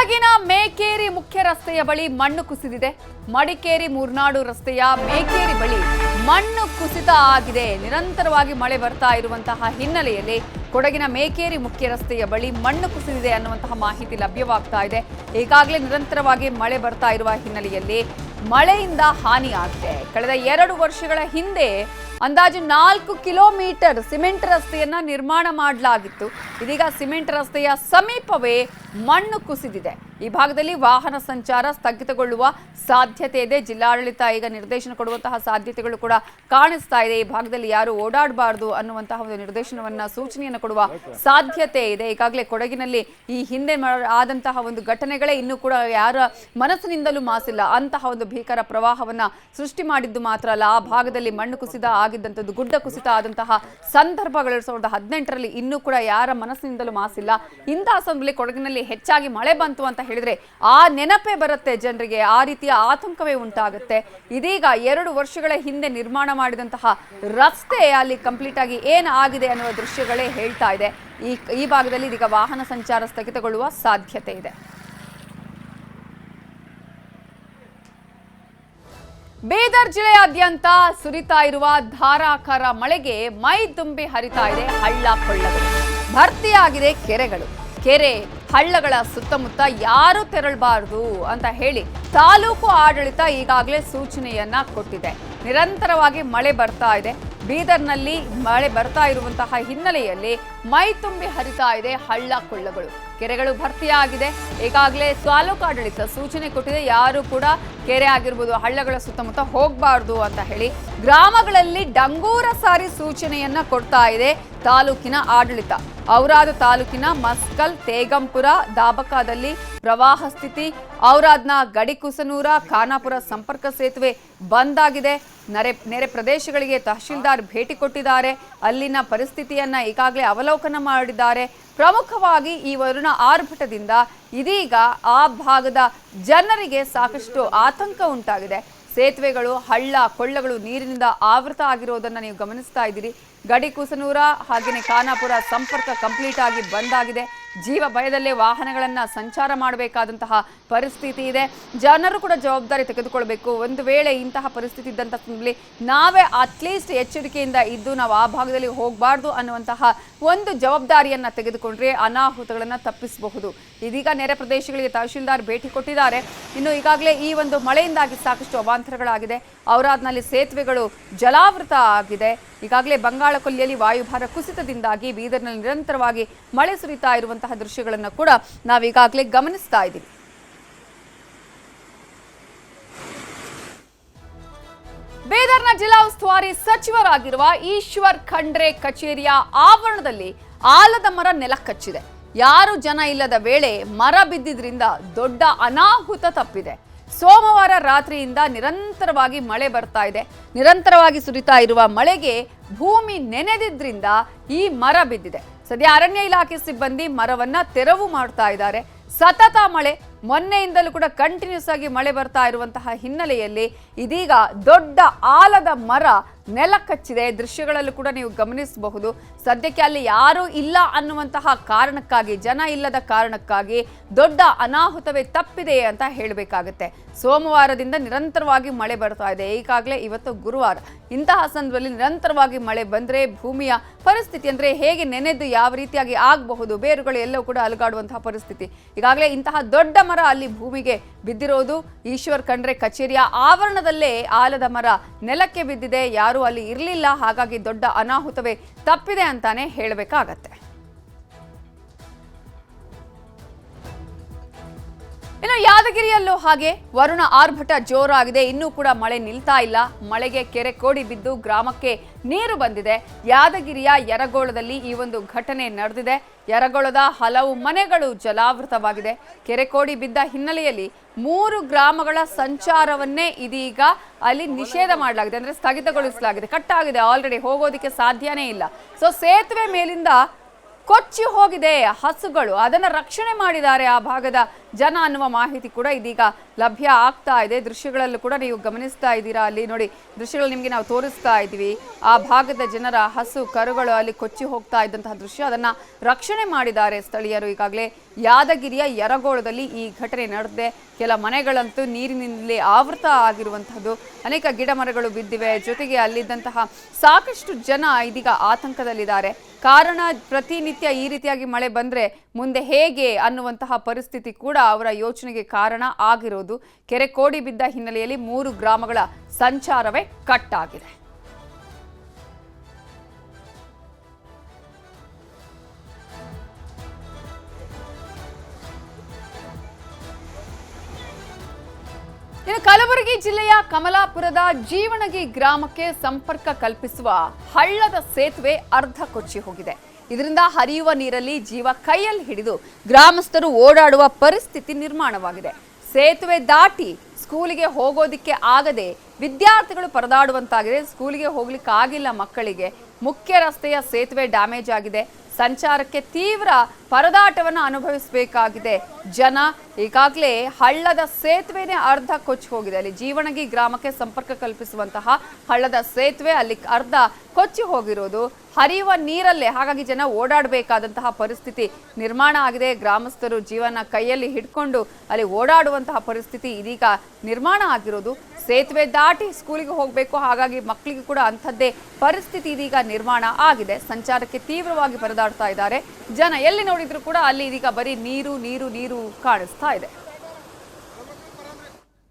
ಕೊಡಗಿನ ಮೇಕೇರಿ ಮುಖ್ಯ ರಸ್ತೆಯ ಬಳಿ ಮಣ್ಣು ಕುಸಿದಿದೆ. ಮಡಿಕೇರಿ ಮೂರ್ನಾಡು ರಸ್ತೆಯ ಮೇಕೇರಿ ಬಳಿ ಮಣ್ಣು ಕುಸಿತ ಆಗಿದೆ. ನಿರಂತರವಾಗಿ ಮಳೆ ಬರ್ತಾ ಇರುವಂತಹ ಹಿನ್ನೆಲೆಯಲ್ಲಿ ಕೊಡಗಿನ ಮೇಕೇರಿ ಮುಖ್ಯ ರಸ್ತೆಯ ಬಳಿ ಮಣ್ಣು ಕುಸಿದಿದೆ ಅನ್ನುವಂತಹ ಮಾಹಿತಿ ಲಭ್ಯವಾಗ್ತಾ ಇದೆ. ಈಗಾಗಲೇ ನಿರಂತರವಾಗಿ ಮಳೆ ಬರ್ತಾ ಇರುವ ಹಿನ್ನೆಲೆಯಲ್ಲಿ ಮಳೆಯಿಂದ ಹಾನಿಯಾಗಿದೆ. ಕಳೆದ 2 ವರ್ಷಗಳ ಹಿಂದೆ ಅಂದಾಜು 4 ಕಿಲೋಮೀಟರ್ ಸಿಮೆಂಟ್ ರಸ್ತೆಯನ್ನ ನಿರ್ಮಾಣ ಮಾಡಲಾಗಿತ್ತು. ಇದೀಗ ಸಿಮೆಂಟ್ ರಸ್ತೆಯ ಸಮೀಪವೇ ಮಣ್ಣು ಕುಸಿದಿದೆ. ಈ ಭಾಗದಲ್ಲಿ ವಾಹನ ಸಂಚಾರ ಸ್ಥಗಿತಗೊಳ್ಳುವ ಸಾಧ್ಯತೆ ಇದೆ. ಜಿಲ್ಲಾಡಳಿತ ಈಗ ನಿರ್ದೇಶನ ಕೊಡುವಂತಹ ಸಾಧ್ಯತೆಗಳು ಕೂಡ ಕಾಣಿಸ್ತಾ ಇದೆ. ಈ ಭಾಗದಲ್ಲಿ ಯಾರು ಓಡಾಡಬಾರದು ಅನ್ನುವಂತಹ ಒಂದು ನಿರ್ದೇಶನವನ್ನ ಸೂಚನೆಯನ್ನು ಕೊಡುವ ಸಾಧ್ಯತೆ ಇದೆ. ಈಗಾಗಲೇ ಕೊಡಗಿನಲ್ಲಿ ಈ ಹಿಂದೆ ಆದಂತಹ ಒಂದು ಘಟನೆಗಳೇ ಇನ್ನೂ ಕೂಡ ಯಾರ ಮನಸ್ಸಿನಿಂದಲೂ ಮಾಸಿಲ್ಲ. ಅಂತಹ ಒಂದು ಭೀಕರ ಪ್ರವಾಹವನ್ನ ಸೃಷ್ಟಿ ಮಾಡಿದ್ದು ಮಾತ್ರ ಅಲ್ಲ, ಆ ಭಾಗದಲ್ಲಿ ಮಣ್ಣು ಕುಸಿತ ಆಗಿದ್ದಂಥದ್ದು, ಗುಡ್ಡ ಕುಸಿತ ಆದಂತಹ ಸಂದರ್ಭಗಳು 2018ರಲ್ಲಿ ಇನ್ನೂ ಕೂಡ ಯಾರ ಮನಸ್ಸಿನಿಂದಲೂ ಮಾಸಿಲ್ಲ. ಇಂತಹ ಸಮಯದಲ್ಲಿ ಕೊಡಗಿನಲ್ಲಿ ಹೆಚ್ಚಾಗಿ ಮಳೆ ಬಂತು ಅಂತ ಹೇಳಿದ್ರೆ ಆ ನೆನಪೇ ಬರುತ್ತೆ ಜನರಿಗೆ, ಆ ರೀತಿಯ ಆತಂಕವೇ ಉಂಟಾಗುತ್ತೆ. ಇದೀಗ 2 ವರ್ಷಗಳ ಹಿಂದೆ ನಿರ್ಮಾಣ ಮಾಡಿದಂತಹ ರಸ್ತೆ ಅಲ್ಲಿ ಕಂಪ್ಲೀಟ್ ಆಗಿ ಏನಾಗಿದೆ ಅನ್ನುವ ದೃಶ್ಯಗಳೇ ಹೇಳ್ತಾ ಇದೆ. ಈ ಭಾಗದಲ್ಲಿ ಇದೀಗ ವಾಹನ ಸಂಚಾರ ಸ್ಥಗಿತಗೊಳ್ಳುವ ಸಾಧ್ಯತೆ ಇದೆ. ಬೀದರ್ ಜಿಲ್ಲೆಯಾದ್ಯಂತ ಸುರಿತಾ ಇರುವ ಧಾರಾಕಾರ ಮಳೆಗೆ ಮೈ ತುಂಬಿ ಹರಿತಾ ಇದೆ ಹಳ್ಳ ಕೊಳ್ಳಗಳು. ಭರ್ತಿಯಾಗಿದೆ ಕೆರೆಗಳು. ಕೆರೆ ಹಳ್ಳಗಳ ಸುತ್ತಮುತ್ತ ಯಾರು ತೆರಳಬಾರದು ಅಂತ ಹೇಳಿ ತಾಲೂಕು ಆಡಳಿತ ಈಗಾಗಲೇ ಸೂಚನೆಯನ್ನ ಕೊಟ್ಟಿದೆ. ನಿರಂತರವಾಗಿ ಮಳೆ ಬರ್ತಾ ಇದೆ. ಬೀದರ್ನಲ್ಲಿ ಮಳೆ ಬರ್ತಾ ಇರುವಂತಹ ಹಿನ್ನೆಲೆಯಲ್ಲಿ ಮೈ ತುಂಬಿ ಹರಿತಾ ಇದೆ ಹಳ್ಳ ಕೊಳ್ಳಗಳು. ಕೆರೆಗಳು ಭರ್ತಿಯಾಗಿದೆ. ಈಗಾಗಲೇ ತಾಲೂಕು ಆಡಳಿತ ಸೂಚನೆ ಕೊಟ್ಟಿದೆ, ಯಾರು ಕೂಡ ಕೆರೆ ಆಗಿರ್ಬೋದು ಹಳ್ಳಗಳ ಸುತ್ತಮುತ್ತ ಹೋಗಬಾರ್ದು ಅಂತ ಹೇಳಿ. ಗ್ರಾಮಗಳಲ್ಲಿ ಡಂಗೂರ ಸಾರಿ ಸೂಚನೆಯನ್ನ ಕೊಡ್ತಾ ಇದೆ ತಾಲೂಕಿನ ಆಡಳಿತ. ಔರಾದ ತಾಲೂಕಿನ ಮಸ್ಕಲ್, ತೇಗಂಪುರ, ದಾಬಕಾದಲ್ಲಿ ಪ್ರವಾಹ ಸ್ಥಿತಿ. ಔರಾದ್ನ ಗಡಿಕುಸನೂರ, ಖಾನಾಪುರ ಸಂಪರ್ಕ ಸೇತುವೆ ಬಂದ್ ಆಗಿದೆ. ನೆರೆ ಪ್ರದೇಶಗಳಿಗೆ ತಹಶೀಲ್ದಾರ್ ಭೇಟಿ ಕೊಟ್ಟಿದ್ದಾರೆ. ಅಲ್ಲಿನ ಪರಿಸ್ಥಿತಿಯನ್ನ ಈಗಾಗಲೇ ಅವಲೋಕನ ಮಾಡಿದ್ದಾರೆ. ಪ್ರಮುಖವಾಗಿ ಈ ವರುಣ ಆರ್ಭಟದಿಂದ ಇದೀಗ ಆ ಭಾಗದ ಜನರಿಗೆ ಸಾಕಷ್ಟು ಆತಂಕ ಉಂಟಾಗಿದೆ. ಸೇತುವೆಗಳು, ಹಳ್ಳ ಕೊಳ್ಳಗಳು ನೀರಿನಿಂದ ಆವೃತ ಆಗಿರೋದನ್ನ ನೀವು ಗಮನಿಸ್ತಾ ಇದ್ದೀರಿ. ಗಡಿಕುಸನೂರ ಹಾಗೆಯೇ ಖಾನಾಪುರ ಸಂಪರ್ಕ ಕಂಪ್ಲೀಟ್ ಆಗಿ ಬಂದ್ ಆಗಿದೆ. ಜೀವ ಭಯದಲ್ಲೇ ವಾಹನಗಳನ್ನ ಸಂಚಾರ ಮಾಡಬೇಕಾದಂತಹ ಪರಿಸ್ಥಿತಿ ಇದೆ. ಜನರು ಕೂಡ ಜವಾಬ್ದಾರಿ ತೆಗೆದುಕೊಳ್ಬೇಕು. ಒಂದು ವೇಳೆ ಇಂತಹ ಪರಿಸ್ಥಿತಿ ಇದ್ದಂಥ ಸಂದರ್ಭದಲ್ಲಿ ನಾವೇ ಅಟ್ಲೀಸ್ಟ್ ಎಚ್ಚರಿಕೆಯಿಂದ ಇದ್ದು ನಾವು ಆ ಭಾಗದಲ್ಲಿ ಹೋಗಬಾರ್ದು ಅನ್ನುವಂತಹ ಒಂದು ಜವಾಬ್ದಾರಿಯನ್ನ ತೆಗೆದುಕೊಂಡ್ರೆ ಅನಾಹುತಗಳನ್ನ ತಪ್ಪಿಸಬಹುದು. ಇದೀಗ ನೆರೆ ಪ್ರದೇಶಗಳಿಗೆ ತಹಶೀಲ್ದಾರ್ ಭೇಟಿ ಕೊಟ್ಟಿದ್ದಾರೆ. ಇನ್ನು ಈಗಾಗಲೇ ಈ ಒಂದು ಮಳೆಯಿಂದಾಗಿ ಸಾಕಷ್ಟು ಅವಾಂತರಗಳಾಗಿದೆ. ಔರಾದ್ನಲ್ಲಿ ಸೇತುವೆಗಳು ಜಲಾವೃತ ಆಗಿದೆ. ಈಗಾಗಲೇ ಬಂಗಾಳ ಕೊಲ್ಲಿಯಲ್ಲಿ ವಾಯುಭಾರ ಕುಸಿತದಿಂದಾಗಿ ಬೀದರ್ನಲ್ಲಿ ನಿರಂತರವಾಗಿ ಮಳೆ ಸುರಿತಾ ಇರುವಂತಹ ದೃಶ್ಯಗಳನ್ನು ಕೂಡ ನಾವೀಗಾಗಲೇ ಗಮನಿಸ್ತಾ ಇದ್ದೀವಿ. ಬೀದರ್ನ ಜಿಲ್ಲಾ ಉಸ್ತುವಾರಿ ಸಚಿವರಾಗಿರುವ ಈಶ್ವರ್ ಖಂಡ್ರೆ ಕಚೇರಿಯ ಆವರಣದಲ್ಲಿ ಆಲದ ಮರ ನೆಲಕ್ಕಚ್ಚಿದೆ. ಯಾರು ಜನ ಇಲ್ಲದ ವೇಳೆ ಮರ ಬಿದ್ದಿದ್ರಿಂದ ದೊಡ್ಡ ಅನಾಹುತ ತಪ್ಪಿದೆ. ಸೋಮವಾರ ರಾತ್ರಿಯಿಂದ ನಿರಂತರವಾಗಿ ಮಳೆ ಬರ್ತಾ ಇದೆ. ನಿರಂತರವಾಗಿ ಸುರಿತಾ ಇರುವ ಮಳೆಗೆ ಭೂಮಿ ನೆನೆದಿದ್ರಿಂದ ಈ ಮರ ಬಿದ್ದಿದೆ. ಸದ್ಯ ಅರಣ್ಯ ಇಲಾಖೆ ಸಿಬ್ಬಂದಿ ಮರವನ್ನ ತೆರವು ಮಾಡ್ತಾ ಇದ್ದಾರೆ. ಸತತ ಮಳೆ, ಮೊನ್ನೆಯಿಂದಲೂ ಕೂಡ ಕಂಟಿನ್ಯೂಸ್ ಆಗಿ ಮಳೆ ಬರ್ತಾ ಇರುವಂತಹ ಹಿನ್ನೆಲೆಯಲ್ಲಿ ಇದೀಗ ದೊಡ್ಡ ಆಲದ ಮರ ನೆಲಕ್ಕಚ್ಚಿದೆ. ದೃಶ್ಯಗಳಲ್ಲೂ ಕೂಡ ನೀವು ಗಮನಿಸಬಹುದು. ಸದ್ಯಕ್ಕೆ ಅಲ್ಲಿ ಯಾರೂ ಇಲ್ಲ ಅನ್ನುವಂತಹ ಕಾರಣಕ್ಕಾಗಿ, ಜನ ಇಲ್ಲದ ಕಾರಣಕ್ಕಾಗಿ ದೊಡ್ಡ ಅನಾಹುತವೇ ತಪ್ಪಿದೆ ಅಂತ ಹೇಳಬೇಕಾಗುತ್ತೆ. ಸೋಮವಾರದಿಂದ ನಿರಂತರವಾಗಿ ಮಳೆ ಬರ್ತಾ ಇದೆ. ಈಗಾಗಲೇ ಇವತ್ತು ಗುರುವಾರ. ಇಂತಹ ಸಂದರ್ಭದಲ್ಲಿ ನಿರಂತರವಾಗಿ ಮಳೆ ಬಂದರೆ ಭೂಮಿಯ ಪರಿಸ್ಥಿತಿ ಅಂದರೆ ಹೇಗೆ ನೆನೆದು ಯಾವ ರೀತಿಯಾಗಿ ಆಗಬಹುದು, ಬೇರುಗಳು ಎಲ್ಲವೂ ಕೂಡ ಅಲುಗಾಡುವಂತಹ ಪರಿಸ್ಥಿತಿ. ಈಗಾಗಲೇ ಇಂತಹ ದೊಡ್ಡ ಮರ ಅಲ್ಲಿ ಭೂಮಿಗೆ ಬಿದ್ದಿರೋದು. ಈಶ್ವರ್ ಖಂಡ್ರೆ ಕಚೇರಿಯ ಆವರಣದಲ್ಲೇ ಆಲದ ಮರ ನೆಲಕ್ಕೆ ಬಿದ್ದಿದೆ. ಯಾರೂ ಅಲ್ಲಿ ಇರಲಿಲ್ಲ, ಹಾಗಾಗಿ ದೊಡ್ಡ ಅನಾಹುತವೇ ತಪ್ಪಿದೆ ಅಂತಾನೆ ಹೇಳಬೇಕಾಗತ್ತೆ. ಇನ್ನು ಯಾದಗಿರಿಯಲ್ಲೂ ಹಾಗೆ ವರುಣ ಆರ್ಭಟ ಜೋರಾಗಿದೆ. ಇನ್ನೂ ಕೂಡ ಮಳೆ ನಿಲ್ತಾ ಇಲ್ಲ. ಮಳೆಗೆ ಕೆರೆ ಕೋಡಿ ಬಿದ್ದು ಗ್ರಾಮಕ್ಕೆ ನೀರು ಬಂದಿದೆ. ಯಾದಗಿರಿಯ ಯರಗೋಳದಲ್ಲಿ ಈ ಒಂದು ಘಟನೆ ನಡೆದಿದೆ. ಯರಗೋಳದ ಹಲವು ಮನೆಗಳು ಜಲಾವೃತವಾಗಿದೆ. ಕೆರೆ ಕೋಡಿ ಬಿದ್ದ ಹಿನ್ನೆಲೆಯಲ್ಲಿ 3 ಗ್ರಾಮಗಳ ಸಂಚಾರವನ್ನೇ ಇದೀಗ ಅಲ್ಲಿ ನಿಷೇಧ ಮಾಡಲಾಗಿದೆ, ಅಂದ್ರೆ ಸ್ಥಗಿತಗೊಳಿಸಲಾಗಿದೆ. ಕಟ್ಟಾಗಿದೆ, ಆಲ್ರೆಡಿ ಹೋಗೋದಕ್ಕೆ ಸಾಧ್ಯನೇ ಇಲ್ಲ. ಸೊ ಸೇತುವೆ ಮೇಲಿಂದ ಕೊಚ್ಚಿ ಹೋಗಿದೆ ಹಸುಗಳು. ಅದನ್ನ ರಕ್ಷಣೆ ಮಾಡಿದ್ದಾರೆ ಆ ಭಾಗದ ಜನ ಅನ್ನುವ ಮಾಹಿತಿ ಕೂಡ ಇದೀಗ ಲಭ್ಯ ಆಗ್ತಾ ಇದೆ. ದೃಶ್ಯಗಳಲ್ಲೂ ಕೂಡ ನೀವು ಗಮನಿಸ್ತಾ ಇದ್ದೀರಾ. ಅಲ್ಲಿ ನೋಡಿ, ದೃಶ್ಯಗಳು ನಿಮಗೆ ನಾವು ತೋರಿಸ್ತಾ ಇದ್ದೀವಿ. ಆ ಭಾಗದ ಜನರ ಹಸು ಕರುಗಳು ಅಲ್ಲಿ ಕೊಚ್ಚಿ ಹೋಗ್ತಾ ಇದ್ದಂತಹ ದೃಶ್ಯ, ಅದನ್ನ ರಕ್ಷಣೆ ಮಾಡಿದ್ದಾರೆ ಸ್ಥಳೀಯರು. ಈಗಾಗಲೇ ಯಾದಗಿರಿಯ ಯರಗೋಳದಲ್ಲಿ ಈ ಘಟನೆ ನಡೆದಿದೆ. ಕೆಲ ಮನೆಗಳಂತೂ ನೀರಿನಿಂದಲೇ ಆವೃತ ಆಗಿರುವಂತಹದ್ದು, ಅನೇಕ ಗಿಡ ಮರಗಳು ಬಿದ್ದಿವೆ. ಜೊತೆಗೆ ಅಲ್ಲಿದ್ದಂತಹ ಸಾಕಷ್ಟು ಜನ ಇದೀಗ ಆತಂಕದಲ್ಲಿದ್ದಾರೆ. ಕಾರಣ, ಪ್ರತಿನಿತ್ಯ ಈ ರೀತಿಯಾಗಿ ಮಳೆ ಬಂದ್ರೆ ಮುಂದೆ ಹೇಗೆ ಅನ್ನುವಂತಹ ಪರಿಸ್ಥಿತಿ ಕೂಡ ಅವರ ಯೋಚನೆಗೆ ಕಾರಣ ಆಗಿರೋದು. ಕೆರೆ ಕೋಡಿ ಬಿದ್ದ ಹಿನ್ನೆಲೆಯಲ್ಲಿ 3 ಗ್ರಾಮಗಳ ಸಂಚಾರವೇ ಕಟ್ ಆಗಿದೆ. ಇನ್ನು ಕಲಬುರಗಿ ಜಿಲ್ಲೆಯ ಕಮಲಾಪುರದ ಜೀವಣಗಿ ಗ್ರಾಮಕ್ಕೆ ಸಂಪರ್ಕ ಕಲ್ಪಿಸುವ ಹಳ್ಳದ ಸೇತುವೆ ಅರ್ಧ ಕೊಚ್ಚಿ ಹೋಗಿದೆ. ಇದರಿಂದ ಹರಿಯುವ ನೀರಲ್ಲಿ ಜೀವ ಕೈಯಲ್ಲಿ ಹಿಡಿದು ಗ್ರಾಮಸ್ಥರು ಓಡಾಡುವ ಪರಿಸ್ಥಿತಿ ನಿರ್ಮಾಣವಾಗಿದೆ. ಸೇತುವೆ ದಾಟಿ ಸ್ಕೂಲಿಗೆ ಹೋಗೋದಿಕ್ಕೆ ಆಗದೆ ವಿದ್ಯಾರ್ಥಿಗಳು ಪರದಾಡುವಂತಾಗಿದೆ. ಸ್ಕೂಲಿಗೆ ಹೋಗ್ಲಿಕ್ಕೆ ಆಗಿಲ್ಲ ಮಕ್ಕಳಿಗೆ. ಮುಖ್ಯ ರಸ್ತೆಯ ಸೇತುವೆ ಡ್ಯಾಮೇಜ್ ಆಗಿದೆ. ಸಂಚಾರಕ್ಕೆ ತೀವ್ರ ಪರದಾಟವನ್ನು ಅನುಭವಿಸಬೇಕಾಗಿದೆ ಜನ. ಈಗಾಗಲೇ ಹಳ್ಳದ ಸೇತುವೆನೇ ಅರ್ಧ ಕೊಚ್ಚಿ ಹೋಗಿದೆ. ಅಲ್ಲಿ ಜೀವಣಗಿ ಗ್ರಾಮಕ್ಕೆ ಸಂಪರ್ಕ ಕಲ್ಪಿಸುವಂತಹ ಹಳ್ಳದ ಸೇತುವೆ ಅಲ್ಲಿ ಅರ್ಧ ಕೊಚ್ಚಿ ಹೋಗಿರೋದು ಹರಿಯುವ ನೀರಲ್ಲೇ. ಹಾಗಾಗಿ ಜನ ಓಡಾಡಬೇಕಾದಂತಹ ಪರಿಸ್ಥಿತಿ ನಿರ್ಮಾಣ ಆಗಿದೆ. ಗ್ರಾಮಸ್ಥರು ಜೀವನ ಕೈಯಲ್ಲಿ ಹಿಡ್ಕೊಂಡು ಅಲ್ಲಿ ಓಡಾಡುವಂತಹ ಪರಿಸ್ಥಿತಿ ಇದೀಗ ನಿರ್ಮಾಣ ಆಗಿರೋದು. ಸೇತುವೆ ದಾಟಿ ಸ್ಕೂಲಿಗೆ ಹೋಗಬೇಕು, ಹಾಗಾಗಿ ಮಕ್ಕಳಿಗೆ ಕೂಡ ಅಂಥದ್ದೇ ಪರಿಸ್ಥಿತಿ ಇದೀಗ ನಿರ್ಮಾಣ ಆಗಿದೆ. ಸಂಚಾರಕ್ಕೆ ತೀವ್ರವಾಗಿ ಪರದಾಡ್ತಾ ಇದ್ದಾರೆ ಜನ. ಎಲ್ಲಿ ನೋಡಿದ್ರು ಕೂಡ ಅಲ್ಲಿ ಇದೀಗ ಬರೀ ನೀರು ನೀರು ನೀರು ಕಾಣಿಸ್ತಾ ಇದೆ.